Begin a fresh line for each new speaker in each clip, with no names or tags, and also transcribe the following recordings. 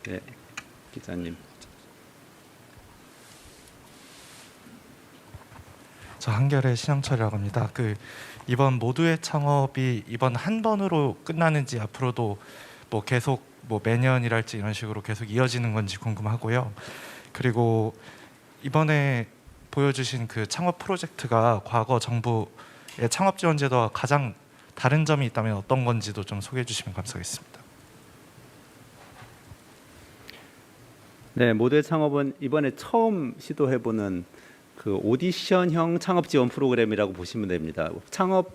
네, 기자님.
저 한결의 신영철이라고 합니다. 이번 모두의 창업이 이번 한 번으로 끝나는지 앞으로도 뭐 계속 뭐 매년이랄지 이런 식으로 계속 이어지는 건지 궁금하고요. 그리고 이번에 보여주신 그 창업 프로젝트가 과거 정부의 창업 지원 제도와 가장 다른 점이 있다면 어떤 건지도 좀 소개해 주시면 감사하겠습니다.
네, 모두의 창업은 이번에 처음 시도해보는 그 오디션형 창업 지원 프로그램이라고 보시면 됩니다. 창업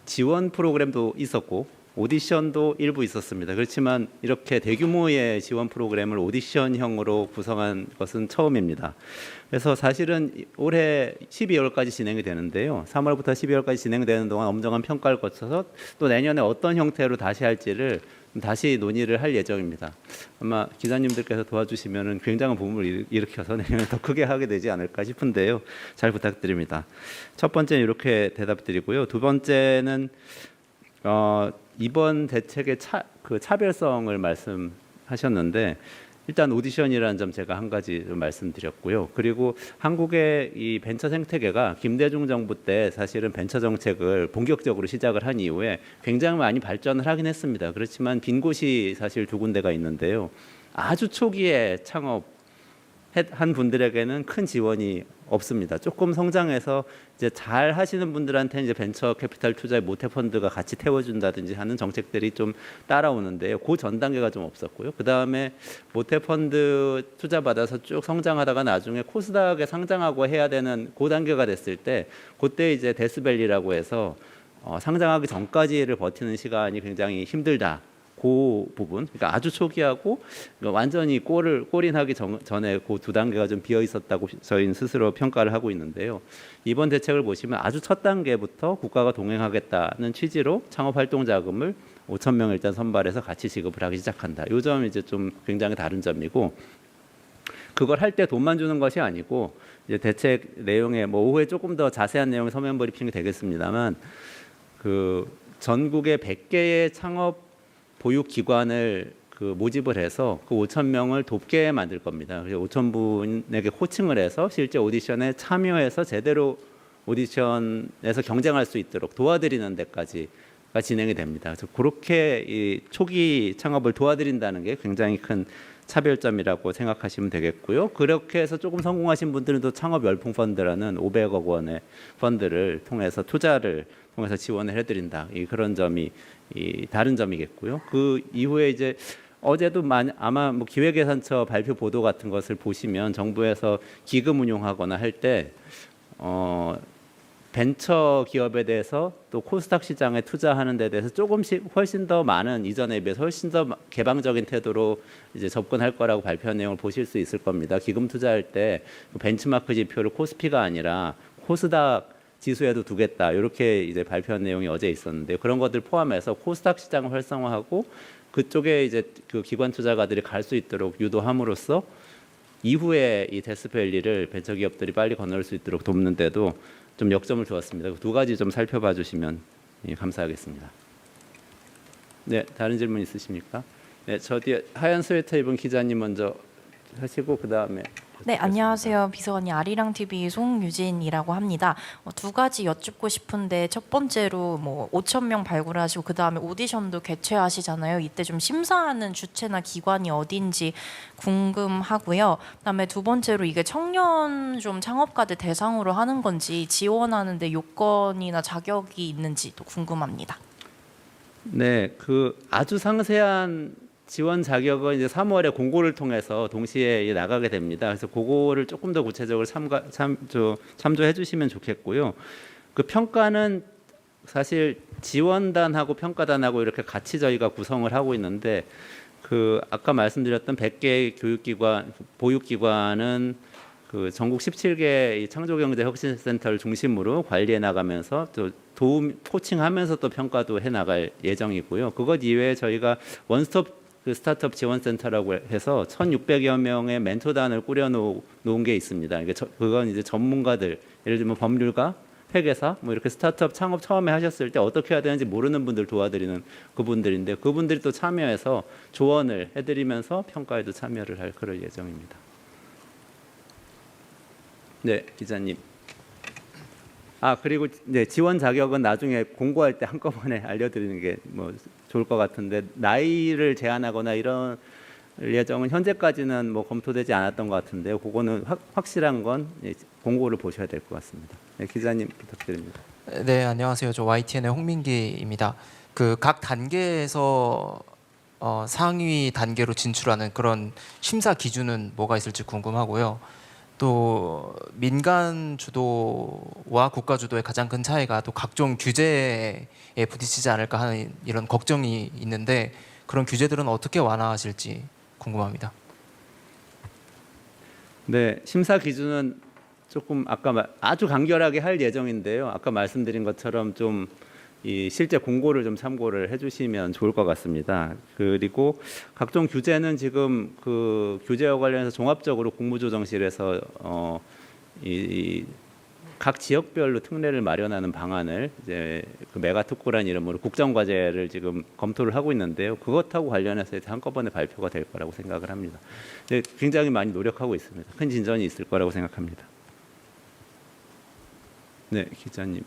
지원 프로그램도 있었고 오디션도 일부 있었습니다. 그렇지만 이렇게 대규모의 지원 프로그램을 오디션형으로 구성한 것은 처음입니다. 그래서 사실은 올해 12월까지 진행이 되는데요. 3월부터 12월까지 진행되는 동안 엄정한 평가를 거쳐서 또 내년에 어떤 형태로 다시 할지를 다시 논의를 할 예정입니다. 아마 기자님들께서 도와주시면 굉장한 부분을 일으켜서 내년에 더 크게 하게 되지 않을까 싶은데요. 잘 부탁드립니다. 첫 번째는 이렇게 대답드리고요. 두 번째는 이번 대책의 차별성을 말씀하셨는데 일단 오디션이라는 점 제가 한 가지 좀 말씀드렸고요. 그리고 한국의 이 벤처 생태계가 김대중 정부 때 사실은 벤처 정책을 본격적으로 시작을 한 이후에 굉장히 많이 발전을 하긴 했습니다. 그렇지만 빈 곳이 사실 두 군데가 있는데요. 아주 초기에 창업한 분들에게는 큰 지원이 없습니다. 조금 성장해서 이제 잘 하시는 분들한테 이제 벤처 캐피탈 투자의 모태 펀드가 같이 태워준다든지 하는 정책들이 좀 따라오는데요. 그 전 단계가 좀 없었고요. 그 다음에 모태 펀드 투자 받아서 쭉 성장하다가 나중에 코스닥에 상장하고 해야 되는 그 단계가 됐을 때 그때 이제 데스밸리라고 해서 상장하기 전까지를 버티는 시간이 굉장히 힘들다. 그 부분, 그러니까 아주 초기하고 완전히 골인하기 전에 그 두 단계가 좀 비어 있었다고 저희는 스스로 평가를 하고 있는데요. 이번 대책을 보시면 아주 첫 단계부터 국가가 동행하겠다는 취지로 창업 활동 자금을 5천 명을 일단 선발해서 같이 지급을 하기 시작한다. 이 점이 이제 좀 굉장히 다른 점이고, 그걸 할 때 돈만 주는 것이 아니고 이제 대책 내용에 뭐 오후에 조금 더 자세한 내용의 서면 브리핑이 되겠습니다만, 그 전국에 100개의 창업 보육기관을 모집을 해서 그 5천 명을 돕게 만들 겁니다. 그래서 5천 분에게 코칭을 해서 실제 오디션에 참여해서 제대로 오디션에서 경쟁할 수 있도록 도와드리는 데까지가 진행이 됩니다. 그래서 그렇게 이 초기 창업을 도와드린다는 게 굉장히 큰 차별점이라고 생각하시면 되겠고요. 그렇게 해서 조금 성공하신 분들은 또 창업 열풍 펀드라는 500억 원의 펀드를 통해서 투자를 통해서 지원을 해드린다. 그런 점이 다른 점이겠고요. 그 이후에 이제 어제도 아마 뭐 기획예산처 발표 보도 같은 것을 보시면 정부에서 기금 운용하거나 할 때 벤처 기업에 대해서 또 코스닥 시장에 투자하는 데 대해서 조금씩 훨씬 더 많은 이전에 비해서 훨씬 더 개방적인 태도로 이제 접근할 거라고 발표한 내용을 보실 수 있을 겁니다. 기금 투자할 때 벤치마크 지표를 코스피가 아니라 코스닥 지수에도 두겠다. 이렇게 이제 발표한 내용이 어제 있었는데 그런 것들 포함해서 코스닥 시장을 활성화하고 그쪽에 이제 그 기관 투자가들이 갈 수 있도록 유도함으로써 이후에 이 데스밸리를 벤처 기업들이 빨리 건널 수 있도록 돕는데도 좀 역점을 두었습니다. 두 가지 좀 살펴봐 주시면 감사하겠습니다. 네, 다른 질문 있으십니까? 네, 저 뒤에 하얀 스웨터 입은 기자님 먼저 하시고 그 다음에.
네, 안녕하세요. 비서관님 아리랑 TV 송유진이라고 합니다. 두 가지 여쭙고 싶은데 첫 번째로 뭐 5천 명 발굴하시고 그 다음에 오디션도 개최하시잖아요. 이때 좀 심사하는 주체나 기관이 어딘지 궁금하고요. 그다음에 두 번째로 이게 청년 좀 창업가들 대상으로 하는 건지 지원하는데 요건이나 자격이 있는지도 궁금합니다.
네, 그 아주 상세한 지원 자격은 이제 3월에 공고를 통해서 동시에 나가게 됩니다. 그래서 그거를 조금 더 구체적으로 참조해 주시면 좋겠고요. 그 평가는 사실 지원단하고 평가단하고 이렇게 같이 저희가 구성을 하고 있는데 그 아까 말씀드렸던 100개 교육기관, 보육기관은 그 전국 17개 창조경제혁신센터를 중심으로 관리해 나가면서 또 도움 코칭하면서 또 평가도 해 나갈 예정이고요. 그것 이외에 저희가 원스톱 스타트업 지원센터라고 해서 1,600여 명의 멘토단을 꾸려 놓은 게 있습니다. 그건 이제 전문가들, 예를 들면 법률가, 회계사 뭐 이렇게 스타트업 창업 처음에 하셨을 때 어떻게 해야 되는지 모르는 분들 도와드리는 그분들인데 그분들이 또 참여해서 조언을 해드리면서 평가에도 참여를 할 그럴 예정입니다. 네, 기자님. 그리고 네, 지원 자격은 나중에 공고할 때 한꺼번에 알려드리는 게 뭐 좋을 것 같은데 나이를 제한하거나 이런 예정은 현재까지는 뭐 검토되지 않았던 것 같은데요. 그거는 확실한 건 공고를 보셔야 될 것 같습니다. 네, 기자님 부탁드립니다.
네, 안녕하세요. 저 YTN의 홍민기입니다. 그 각 단계에서 상위 단계로 진출하는 그런 심사 기준은 뭐가 있을지 궁금하고요. 또 민간 주도와 국가 주도의 가장 큰 차이가 또 각종 규제에 부딪히지 않을까 하는 이런 걱정이 있는데 그런 규제들은 어떻게 완화하실지 궁금합니다.
네, 심사 기준은 조금 아주 간결하게 할 예정인데요. 아까 말씀드린 것처럼 좀 이 실제 공고를 좀 참고를 해주시면 좋을 것 같습니다. 그리고 각종 규제는 지금 그 규제와 관련해서 종합적으로 국무조정실에서 각 지역별로 특례를 마련하는 방안을 이제 그 메가특구란 이름으로 국정과제를 지금 검토를 하고 있는데요. 그것하고 관련해서 한꺼번에 발표가 될 거라고 생각을 합니다. 네, 굉장히 많이 노력하고 있습니다. 큰 진전이 있을 거라고 생각합니다. 네, 기자님.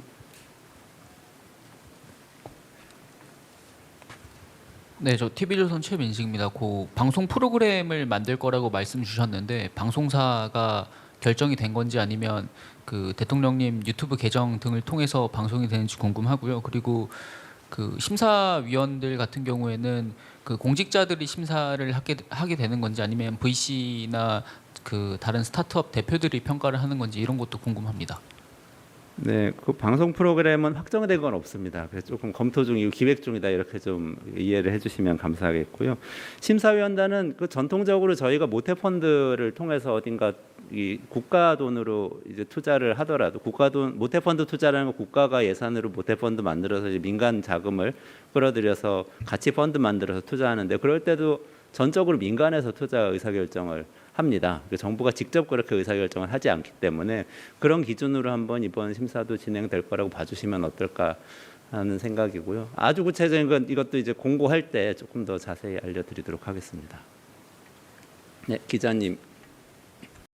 네, 저 TV조선 최민식입니다. 그 방송 프로그램을 만들 거라고 말씀 주셨는데 방송사가 결정이 된 건지 아니면 그 대통령님 유튜브 계정 등을 통해서 방송이 되는지 궁금하고요. 그리고 그 심사위원들 같은 경우에는 그 공직자들이 심사를 하게 되는 건지 아니면 VC나 그 다른 스타트업 대표들이 평가를 하는 건지 이런 것도 궁금합니다.
네, 그 방송 프로그램은 확정된 건 없습니다. 그래서 조금 검토 중이고 기획 중이다 이렇게 좀 이해를 해주시면 감사하겠고요. 심사위원단은 그 전통적으로 저희가 모태펀드를 통해서 어딘가 이 국가 돈으로 이제 투자를 하더라도 모태펀드 투자라는 건 국가가 예산으로 모태펀드 만들어서 이제 민간 자금을 끌어들여서 같이 펀드 만들어서 투자하는데 그럴 때도 전적으로 민간에서 투자 의사결정을 합니다. 정부가 직접 그렇게 의사결정을 하지 않기 때문에 그런 기준으로 한번 이번 심사도 진행될 거라고 봐주시면 어떨까 하는 생각이고요. 아주 구체적인 건 이것도 이제 공고할 때 조금 더 자세히 알려드리도록 하겠습니다. 네, 기자님.